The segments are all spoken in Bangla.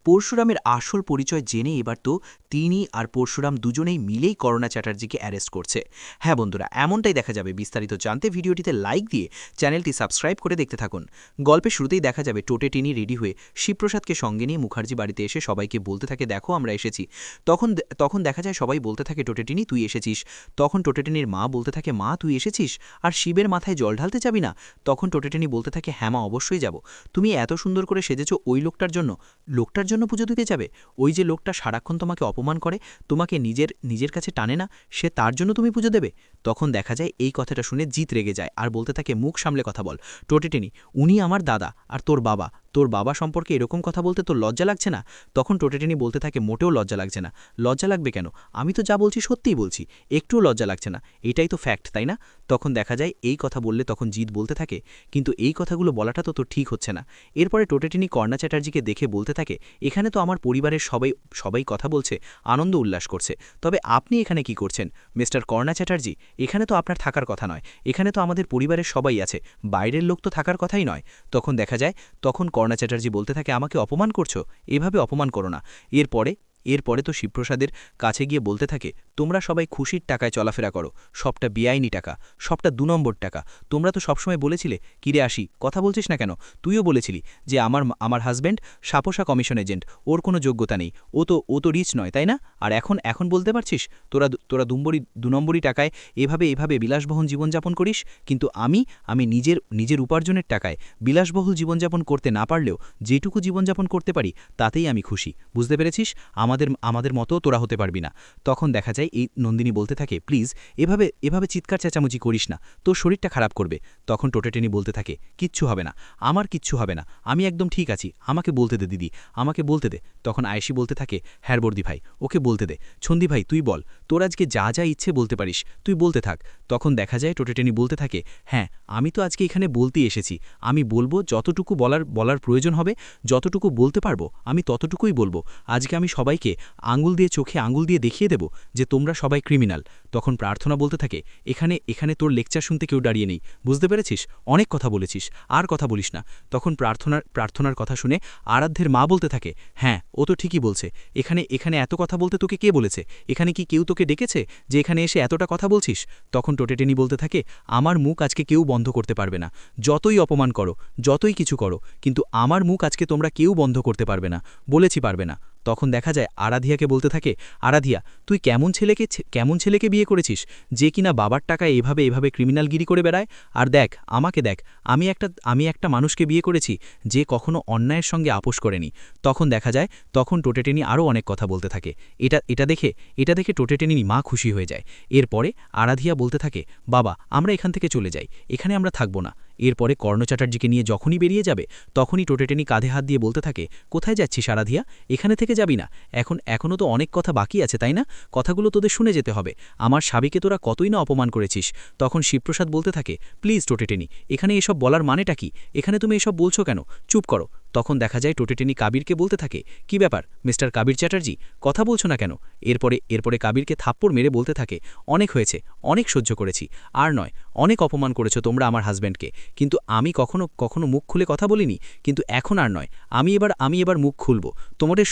পরশুরামের আসল পরিচয় জেনে এবার তো তিনি আর পরশুরাম দুজনেই মিলেই করুণা চ্যাটার্জিকে অ্যারেস্ট করছে। হ্যাঁ বন্ধুরা, এমনটাই দেখা যাবে। বিস্তারিত জানতে ভিডিওটিতে লাইক দিয়ে চ্যানেলটি সাবস্ক্রাইব করে দেখতে থাকুন। গল্পের শুরুতেই দেখা যাবে টোটে টিনি রেডি হয়ে শিবপ্রসাদকে সঙ্গে নিয়ে মুখার্জি বাড়িতে এসে সবাইকে বলতে থাকে, দেখো আমরা এসেছি। তখন দেখা যায় সবাই বলতে থাকে, টোটে টিনি তুই এসেছিস। তখন টোটে টিনির মা বলতে থাকে, মা তুই এসেছিস আর শিবের মাথায় জল ঢালতে যাবি না? তখন টোটে টিনি বলতে থাকে, হ্যাঁ মা অবশ্যই যাব। তুমি এত সুন্দর করে সেজেছো ওই লোকটার জন্য পুজো দিতে যাবে? ওই যে লোকটা সারাক্ষণ তোমাকে অপমান করে, তোমাকে নিজের কাছে টানে না, সে তার জন্য তুমি পুজো দেবে? তখন দেখা যায় এই কথাটা শুনে জিত রেগে যায় আর বলতে থাকে, মুখ সামলে কথা বল টোটে টিনি, উনি আমার দাদা আর তোর বাবা সম্পর্কে এরকম কথা বলতে তোর লজ্জা লাগছে না? তখন টোটে টিনি বলতে থাকে, মোটেও লজ্জা লাগছে না। লজ্জা লাগবে কেন? আমি তো যা বলছি সত্যিই বলছি, একটুও লজ্জা লাগছে না, এটাই তো ফ্যাক্ট, তাই না? তখন দেখা যায় এই কথা বললে তখন জিত বলতে থাকে, কিন্তু এই কথাগুলো বলাটা তো তোর ঠিক হচ্ছে না। এরপরে টোটে টিনি করুণা চ্যাটার্জিকে দেখে বলতে থাকে, এখানে তো আমার পরিবারের সবাই কথা বলছে, আনন্দ উল্লাস করছে, তবে আপনি এখানে কি করছেন মিস্টার করুণা চ্যাটার্জি? এখানে তো আপনার থাকার কথা নয়, এখানে তো আমাদের পরিবারের সবাই আছে, বাইরের লোক তো থাকার কথাই নয়। তখন দেখা যায় তখন করুণা চ্যাটার্জি বলতে থাকে, আমাকে অপমান করছো, এভাবে অপমান করো না। এরপরে তো শিবপ্রসাদের কাছে গিয়ে বলতে থাকে, তোমরা সবাই খুশির টাকায় চলাফেরা করো, সবটা বেআইনি টাকা, সবটা ২ নম্বর টাকা। তোমরা তো সবসময় বলেছিলে, কিরে আসি কথা বলছিস না কেন? তুইও বলেছিলি যে আমার হাজব্যান্ড সাপোসা কমিশন এজেন্ট, ওর কোনো যোগ্যতা নেই, ও তো রিচ নয়, তাই না? আর এখন বলতে পারছিস তোরা ২ নম্বরই টাকায় এভাবে বিলাসবহুল জীবনযাপন করিস? কিন্তু আমি নিজের উপার্জনের টাকায় বিলাসবহুল জীবনযাপন করতে না পারলেও যেটুকু জীবনযাপন করতে পারি তাতেই আমি খুশি, বুঝতে পেরেছিস? আমাদের মতো তোরা হতে পারবি না। তখন দেখা যায় এই নন্দিনী বলতে থাকে, প্লিজ এভাবে চিৎকার চেঁচামেচি করিস না, তোর শরীরটা খারাপ করবে। তখন টোটেটেনি বলতে থাকে, কিচ্ছু হবে না, আমার কিচ্ছু হবে না, আমি একদম ঠিক আছি, আমাকে বলতে দে দিদি, আমাকে বলতে দে। তখন আয়েশি বলতে থাকে, হ্যাঁ বর্দি ভাই, ওকে বলতে দে। ছন্দি ভাই তুই বল, তোর আজকে যা যা ইচ্ছে বলতে পারিস, তুই বলতে থাক। তখন দেখা যায় টোটেটেনি বলতে থাকে, হ্যাঁ আমি তো আজকে এখানে বলতেই এসেছি, আমি বলবো যতটুকু বলার প্রয়োজন হবে, যতটুকু বলতে পারবো আমি ততটুকুই বলবো। আজকে আমি সবাইকে চোখে আঙুল দিয়ে দেখিয়ে দেব যে তোমরা সবাই ক্রিমিনাল। তখন প্রার্থনা বলতে থাকে, এখানে তোর লেকচার শুনতে কেউ দাঁড়িয়ে নেই, বুঝতে পেরেছিস? অনেক কথা বলেছিস, আর কথা বলিস না। তখন প্রার্থনার কথা শুনে আরাধ্যের মা বলতে থাকে, হ্যাঁ ও তো ঠিকই বলছে, এখানে এত কথা বলতে তোকে কে বলেছে? এখানে কি কেউ তোকে ডেকেছে যে এখানে এসে এতটা কথা বলছিস? তখন টোটেটেনি বলতে থাকে, আমার মুখ আজকে কেউ বন্ধ করতে পারবে না, যতই অপমান করো, যতই কিছু করো, কিন্তু আমার মুখ আজকে তোমরা কেউ বন্ধ করতে পারবে না, বলেছি পারবে না। তখন দেখা যায় আরাধিয়াকে বলতে থাকে, আরাধিয়া তুই কেমন ছেলেকে বিয়ে করেছিস যে কিনা বাবার টাকায় এভাবে ক্রিমিনালগিরি করে বেড়ায়? আর দেখ আমাকে দেখ, আমি একটা মানুষকে বিয়ে করেছি যে কখনো অন্যায়ের সঙ্গে আপোষ করেনি। তখন দেখা যায় তখন টোটেটেনি আরও অনেক কথা বলতে থাকে। এটা দেখে টোটেটেনি মা খুশি হয়ে যায়। এরপরে আরাধিয়া বলতে থাকে, বাবা আমরা এখান থেকে চলে যাই, এখানে আমরা থাকবো না। এরপরে করুণা চ্যাটার্জিকে নিয়ে যখনই বেরিয়ে যাবে তখনই টোটেটেনি কাঁধে হাত দিয়ে বলতে থাকে, কোথায় যাচ্ছিস আরাধিয়া? এখানে থেকে যাবি না, এখনও তো অনেক কথা বাকি আছে, তাই না? কথাগুলো তোদের শুনে যেতে হবে, আমার স্বামীকে তোরা কতই না অপমান করেছিস। তখন শিবপ্রসাদ বলতে থাকে, প্লিজ টোটেটেনি, এখানে এসব বলার মানেটা কি? এখানে তুমি এসব বলছো কেন? চুপ করো। তখন দেখা যায় টোটেটেনি কাবিরকে বলতে থাকে, কি ব্যাপার মিস্টার কাবির চ্যাটার্জি, কথা বলছো না কেন? এরপরে কাবিরকে থাপ্পড় মেরে বলতে থাকে, অনেক হয়েছে, অনেক সহ্য করেছি, আর নয়, অনেক অপমান করেছো তোমরা আমার হাজব্যান্ডকে, কিন্তু আমি কখনো মুখ খুলে কথা বলিনি, কিন্তু এখন আর নয়, আমি এবার মুখ খুলব, তোমাদের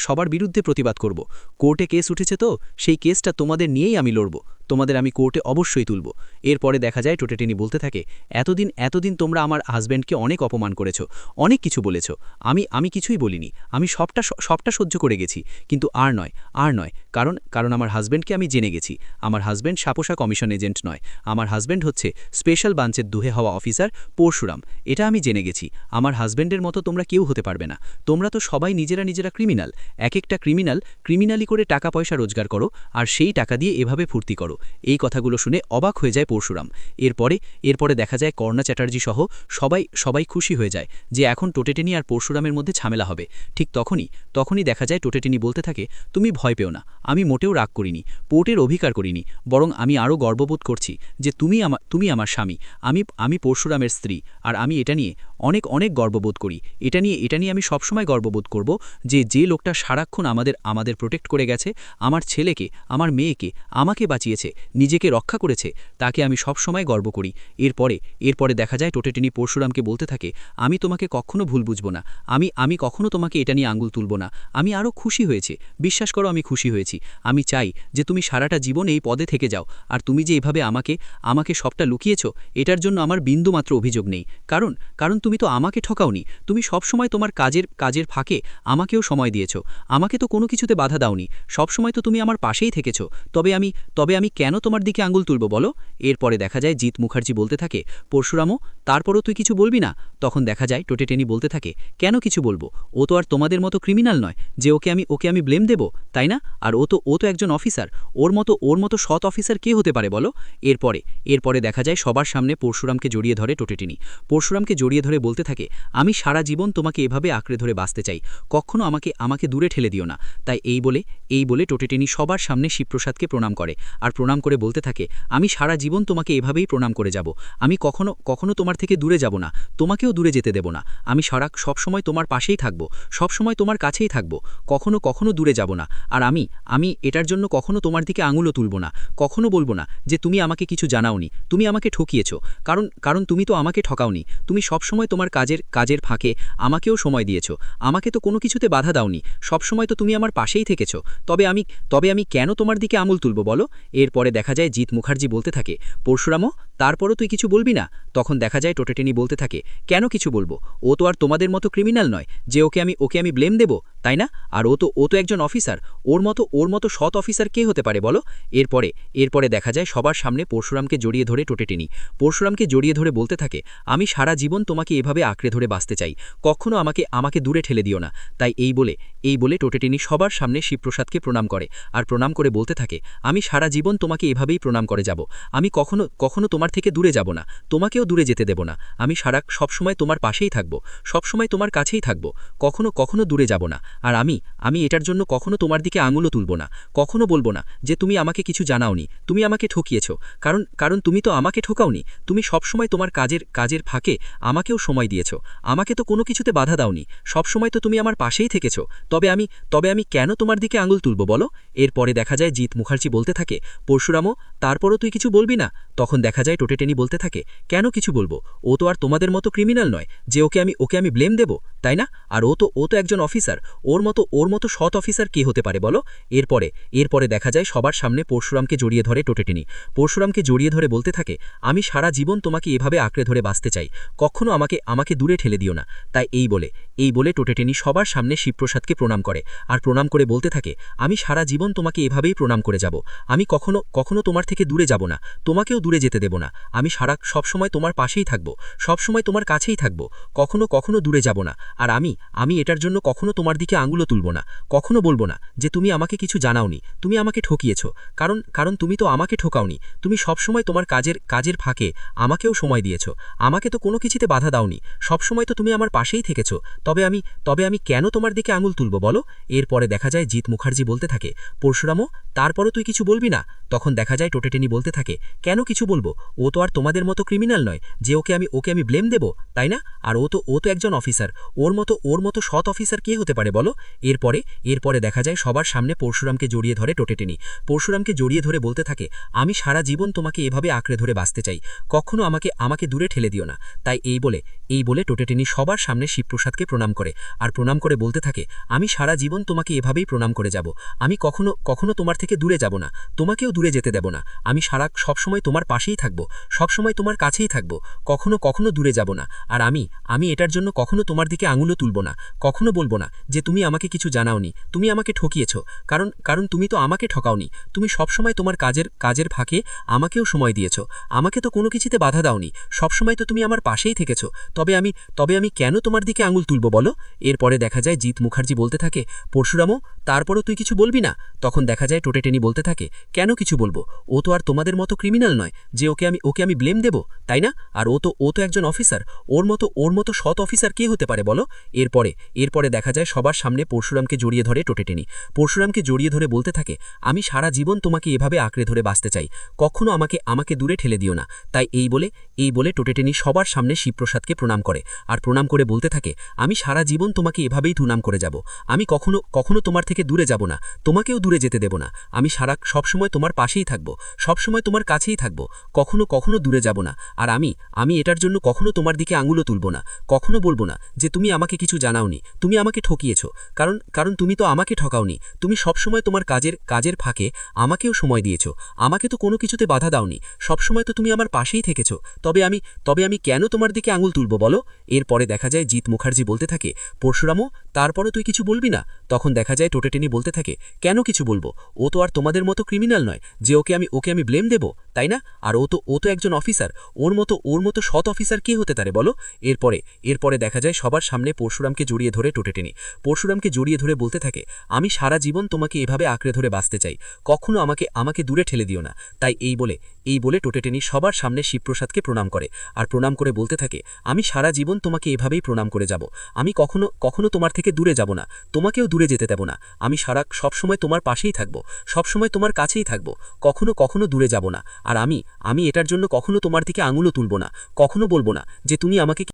সবার বিরুদ্ধে প্রতিবাদ করব। কোর্টে কেস উঠেছে তো সেই কেসটা তোমাদের নিয়েই আমি লড়ব, তোমাদের আমি কোর্টে অবশ্যই তুলব। এরপরে দেখা যায় টোটেটেনি বলতে থাকে, এতদিন তোমরা আমার হাজব্যান্ডকে অনেক অপমান করেছো, অনেক কিছু বলেছো, আমি কিছুই বলিনি, আমি সবটা সহ্য করে গেছি, কিন্তু আর নয়, কারণ আমার হাজব্যান্ডকে আমি জেনে গেছি, আমার হাজব্যান্ড সাপোসা কমিশন এজেন্ট নয়, আমার হাজব্যান্ড হচ্ছে স্পেশাল ব্রাঞ্চের দুহে হওয়া অফিসার পরশুরাম, এটা আমি জেনে গেছি। আমার হাজব্যান্ডের মতো তোমরা কেউ হতে পারবে না, তোমরা তো সবাই নিজেরা ক্রিমিনাল, এক একটা ক্রিমিনালি করে টাকা পয়সা রোজগার করো আর সেই টাকা দিয়ে এভাবে ফুর্তি করো। এই কথাগুলো শুনে অবাক হয়ে যায় পরশুরাম। এরপরে দেখা যায় করুণা চ্যাটার্জি সহ সবাই খুশি হয়ে যায় যে এখন টোটেটেনি আর পরশুরামের মধ্যে ঝামেলা হবে। ঠিক তখনই দেখা যায় টোটেটেনি বলতে থাকে, তুমি ভয় পেও না, আমি মোটেও রাগ করিনি, পোর্টের অধিকার করিনি, বরং আমি আরও গর্ববোধ করছি যে তুমি আমার স্বামী, আমি পরশুরামের স্ত্রী, আর আমি এটা নিয়ে অনেক অনেক গর্ববোধ করি। এটা নিয়ে আমি সবসময় গর্ববোধ করব যে লোকটা সারাক্ষণ আমাদের প্রোটেক্ট করে গেছে, আমার ছেলেকে, আমার মেয়েকে, আমাকে বাঁচিয়েছে, নিজেকে রক্ষা করেছে, তাকে আমি সবসময় গর্ব করি। এরপরে দেখা যায় টোটেটেনি পরশুরামকে বলতে থাকে, আমি তোমাকে কখনো ভুল বুঝব না, আমি কখনো তোমাকে এটা নিয়ে আঙুল তুলব না। আমি আরও খুশি হয়েছি, বিশ্বাস করো আমি খুশি হয়েছি। আমি চাই যে তুমি সারাটা জীবন এই পদে থেকে যাও। আর তুমি যে এভাবে আমাকে সবটা লুকিয়েছ, এটার জন্য আমার বিন্দুমাত্র অভিযোগ নেই। কারণ তুমি তো আমাকে ঠকাওনি, তুমি সবসময় তোমার কাজের ফাঁকে আমাকেও সময় দিয়েছ, আমাকে তো কোনো কিছুতে বাধা দাওনি, সবসময় তো তুমি আমার পাশেই থেকেছ। তবে আমি কেন তোমার দিকে আঙুল তুলব বলো? এরপরে দেখা যায় জিৎ মুখার্জি বলতে থাকে, পরশুরামও, তারপরও তুই কিছু বলবি না? তখন দেখা যায় টোটেটেনি বলতে থাকে, কেন কিছু বলবো? ও তো আর তোমাদের মতো ক্রিমিনাল নয় যে ওকে আমি ব্লেম দেব, তাই না? আর ও তো একজন অফিসার, ওর মতো সৎ অফিসার কে হতে পারে বলো? এরপরে দেখা যায় সবার সামনে পরশুরামকে জড়িয়ে ধরে টোটেটেনি। পরশুরামকে জড়িয়ে ধরে বলতে থাকে, আমি সারা জীবন তোমাকে এভাবে আঁকড়ে ধরে বাঁচতে চাই, কখনো আমাকে দূরে ঠেলে দিও না। তাই এই বলে টোটেটেনি সবার সামনে শিবপ্রসাদকে প্রণাম করে, আর প্রণাম করে বলতে থাকে, আমি সারা জীবন তোমাকে এভাবেই প্রণাম করে যাব, আমি কখনো তোমার থেকে দূরে যাব না, তোমাকেও দূরে যেতে দেব না। আমি সবসময় তোমার পাশেই থাকব, সবসময় তোমার কাছেই থাকব, কখনো দূরে যাব না। আর আমি এটার জন্য কখনো তোমার দিকে আঙুলও তুলব না, কখনো বলবো না যে তুমি আমাকে কিছু জানাওনি, তুমি আমাকে ঠকিয়েছ। কারণ তুমি তো আমাকে ঠকাওনি, তুমি সবসময় তোমার কাজের ফাঁকে আমাকেও সময় দিয়েছ, আমাকে তো কোনো কিছুতে বাধা দাওনি, সবসময় তো তুমি আমার পাশেই থেকেছ। তবে আমি কেন তোমার দিকে আঙুল তুলব বলো? এরপরে দেখা যায় জিৎ মুখার্জি বলতে থাকে, পরশুরামও, তারপরও তুই কিছু বলবি না? তখন দেখা যায় টোটেটেনি বলতে থাকে, কেন কিছু বলবো? ও তো আর তোমাদের মতো ক্রিমিনাল নয় যে ওকে আমি ব্লেম দেব, তাই না? আর ও তো একজন অফিসার, ওর মতো সৎ অফিসার কে হতে পারে বলো? এরপরে দেখা যায় সবার সামনে পরশুরামকে জড়িয়ে ধরে টোটেটেনি পরশুরামকে জড়িয়ে ধরে বলতে থাকে, আমি সারা জীবন তোমাকে এভাবে আঁকড়ে ধরে বাঁচতে চাই, কখনো আমাকে দূরে ঠেলে দিও না। তাই এই বলে টোটেটেনি সবার সামনে শিবপ্রসাদকে প্রণাম করে, আর প্রণাম করে বলতে থাকে, আমি সারা জীবন তোমাকে এভাবেই প্রণাম করে যাব, আমি কখনো তোমার থেকে দূরে যাব না, তোমাকেও দূরে যেতে দেব না। আমি সবসময় তোমার পাশেই থাকব, সবসময় তোমার কাছেই থাকব, কখনো দূরে যাব না। আর আমি এটার জন্য কখনো তোমার দিকে আঙুলও তুলব না, কখনো বলবো না যে তুমি আমাকে কিছু জানাওনি, তুমি আমাকে ঠকিয়েছ। কারণ তুমি তো আমাকে ঠকাওনি, তুমি সবসময় তোমার কাজের ফাঁকে আমাকেও সময় দিয়েছ, আমাকে তো কোনো কিছুতে বাধা দাওনি, সবসময় তো তুমি আমার পাশেই থেকেছ। তবে আমি কেন তোমার দিকে আঙুল তুলব বলো? এরপরে দেখা যায় জিৎ মুখার্জি বলতে থাকে, পরশুরামও, তারপরও তুই কিছু বলবি না? তখন দেখা যায় টোটেটেনি বলতে থাকে, কেন কিছু বলবো? ও তো আর তোমাদের মতো ক্রিমিনাল নয় যে ওকে আমি ব্লেম দেব, তাই না? আর ও তো একজন অফিসার, ওর মতো সৎ অফিসার কে হতে পারে বলো? এরপরে দেখা যায় সবার সামনে পরশুরামকে জড়িয়ে ধরে টোটেটেনি পরশুরামকে জড়িয়ে ধরে বলতে থাকে, আমি সারা জীবন তোমাকে এভাবে আঁকড়ে ধরে বাঁচতে চাই, কখনো আমাকে দূরে ঠেলে দিও না। তাই এই বলে টোটেটেনি সবার সামনে শিবপ্রসাদকে প্রণাম করে, আর প্রণাম করে বলতে থাকে, আমি সারা জীবন তোমাকে এভাবেই প্রণাম করে যাব, আমি কখনো তোমার থেকে দূরে যাব না, তোমাকেও দূরে যেতে দেব না। আমি সবসময় তোমার পাশেই থাকব, সবসময় তোমার কাছেই থাকব, কখনো দূরে যাব না। আর আমি এটার জন্য কখনো তোমার দিকে আঙুলও তুলব না, কখনো বলবো না যে তুমি আমাকে কিছু জানাওনি, তুমি আমাকে ঠকিয়েছ। কারণ তুমি তো আমাকে ঠকাওনি, তুমি সবসময় তোমার কাজের ফাঁকে আমাকেও সময় দিয়েছ, আমাকে তো কোনো কিছুতে বাধা দাওনি, সবসময় তো তুমি আমার পাশেই থেকেছ। তবে আমি কেন তোমার দিকে আঙুল তুলব বলো? এরপরে দেখা যায় জিৎ মুখার্জি বলতে থাকে, পরশুরামও, তারপরও তুই কিছু বলবি না? তখন দেখা যায় টোটেটেনি বলতে থাকে, কেন কিছু বলবো? ও তো আর তোমাদের মতো ক্রিমিনাল নয় যে ওকে আমি ব্লেম দেব, তাই না? আর ও তো একজন অফিসার, ওর মতো সৎ অফিসার কে হতে পারে বলো? এরপরে দেখা যায় সবার সামনে পরশুরামকে জড়িয়ে ধরে টোটেটেনি পরশুরামকে জড়িয়ে ধরে বলতে থাকে, আমি সারা জীবন তোমাকে এভাবে আঁকড়ে ধরে বাঁচতে চাই, কখনো আমাকে দূরে ঠেলে দিও না। তাই এই বলে টোটেটেনি সবার সামনে শিবপ্রসাদকে প্রণাম করে, আর প্রণাম করে বলতে থাকে, আমি সারা জীবন তোমাকে এভাবেই প্রণাম করে যাব, আমি কখনো তোমার থেকে দূরে যাব না, তোমাকেও দূরে যেতে দেব না। আমি সবসময় তোমার পাশেই থাকব, সবসময় তোমার কাছেই থাকব, কখনো দূরে যাব না। আর আমি এটার জন্য কখনো তোমার দিকে আঙুলও তুলব না, কখনো বলবো না যে তুমি আমাকে কিছু জানাওনি, তুমি আমাকে ঠকিয়েছ। কারণ তুমি তো আমাকে ঠকাওনি, তুমি সবসময় তোমার কাজের ফাঁকে আমাকেও সময় দিয়েছ, আমাকে তো কোনো কিছুতে বাধা দাওনি, সবসময় তো তুমি আমার পাশেই থেকেছ। তবে আমি কেন তোমার দিকে আঙুল তুলব বলো? এরপরে দেখা যায় জিৎ মুখার্জি বলতে বলতে থাকে, পরশুরামও, তারপরও তুই কিছু বলবি না? তখন দেখা যায় টোটেটেনি বলতে থাকে, কেন কিছু বলবো? ও তো আর তোমাদের মতো ক্রিমিনাল নয় যে ওকে আমি ব্লেম দেব, তাই না? আর ও তো একজন অফিসার। ওর মতো সৎ অফিসার কে হতে পারে বলো? এরপরে দেখা যায় সবার সামনে পরশুরামকে জড়িয়ে ধরে টোটেটেনি। পরশুরামকে জড়িয়ে ধরে বলতে থাকে, আমি সারা জীবন তোমাকে এভাবে আঁকড়ে ধরে বাঁচতে চাই, কখনো আমাকে দূরে ঠেলে দিও না। তাই এই বলে টোটেটেনি সবার সামনে শিবপ্রসাদকে প্রণাম করে, আর প্রণাম করে বলতে থাকে, আমি সারা জীবন তোমাকে এভাবেই প্রণাম করে যাব। আমি কখনো তোমার থেকে দূরে যাব না, তোমাকেও দূরে যেতে দেব না। আমি সবসময় তোমার পাশেই থাকব, সবসময় তোমার কাছেই থাকব, কখনো দূরে যাব না। আর আমি এটার জন্য কখনো তোমার দিকে আঙুলও তুলব না, কখনো বলবো না যে তুমি আমাকে কিছু জানাওনি, তুমি আমাকে ঠকিয়েছ। কারণ তুমি তো আমাকে ঠকাওনি, তুমি সবসময় তোমার কাজের ফাঁকে আমাকেও সময় দিয়েছ, আমাকে তো কোনো কিছুতে বাধা দাওনি, সবসময় তো তুমি আমার পাশেই থেকেছ। তবে আমি কেন তোমার দিকে আঙুল তুলব বলো? এরপরে দেখা যায় জিৎ মুখার্জি বলতে থাকে, পরশুরামও, তারপরও তুই কিছু বলবি না? তখন দেখা যায় টোটেটেনি বলতে থাকে, কেন কিছু বলবো? ও তো আর তোমাদের মতো ক্রিমিনাল নয় যে ওকে আমি ব্লেম দেব, তাই না? আর ও তো একজন অফিসার। ওর মতো সৎ অফিসার কে হতে পারে বলো? এরপরে দেখা যায় সবার সামনে পরশুরামকে জড়িয়ে ধরে টোটেটেনি। পরশুরামকে জড়িয়ে ধরে বলতে থাকে, আমি সারা জীবন তোমাকে এভাবে আঁকড়ে ধরে বাঁচতে চাই, কখনো আমাকে দূরে ঠেলে দিও না। তাই এই বলে টোটেটেনি সবার সামনে শিবপ্রসাদকে প্রণাম করে, আর প্রণাম করে বলতে থাকে, আমি সারা জীবন তোমাকে এভাবেই প্রণাম করে যাব। আমি কখনো তোমার থেকে দূরে যাব না, তোমাকেও দূরে যেতে দেব না। আমি সবসময় তোমার পাশেই থাকব, সবসময় তোমার কাছেই থাকব, কখনো দূরে যাব না। আর আমি এটার জন্য কখনো তোমার দিকে আঙুলও তুলব না, কখনো বলবো না যে তুমি আমাকে